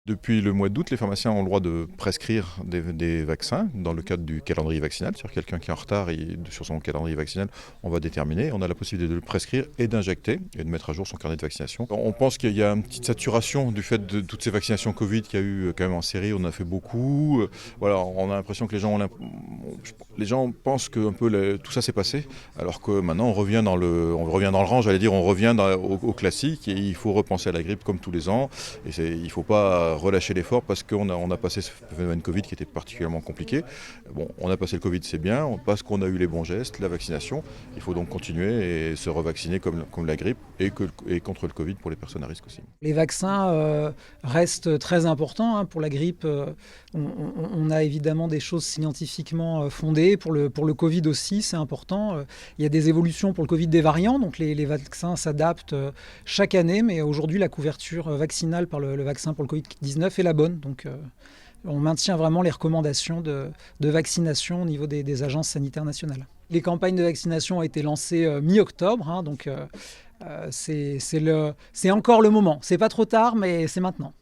Depuis le mois d'août, les pharmaciens ont le droit de prescrire des vaccins dans le cadre du calendrier vaccinal. C'est-à-dire quelqu'un qui est en retard sur son calendrier vaccinal, on va déterminer. On a la possibilité de le prescrire et d'injecter et de mettre à jour son carnet de vaccination. On pense qu'il y a une petite saturation du fait de toutes ces vaccinations Covid qu'il y a eu quand même en série. On en a fait beaucoup. Voilà, on a l'impression que les gens pensent que un peu tout ça s'est passé, alors que maintenant on revient dans le rang, j'allais dire, on revient au classique et il faut repenser à la grippe comme tous les ans. Et il ne faut pas relâcher l'effort parce qu'on a passé ce phénomène Covid qui était particulièrement compliqué. Bon, on a passé le Covid, c'est bien, parce qu'on a eu les bons gestes, la vaccination. Il faut donc continuer et se revacciner comme la grippe et contre le Covid pour les personnes à risque aussi. Les vaccins restent très importants pour la grippe. On a évidemment des choses scientifiquement fondées. Pour le Covid aussi, c'est important. Il y a des évolutions pour le Covid des variants, donc les vaccins s'adaptent chaque année, mais aujourd'hui la couverture vaccinale par le vaccin pour le Covid-19 est la bonne. Donc on maintient vraiment les recommandations de vaccination au niveau des agences sanitaires nationales. Les campagnes de vaccination ont été lancées mi-octobre, donc c'est encore le moment. C'est pas trop tard, mais c'est maintenant.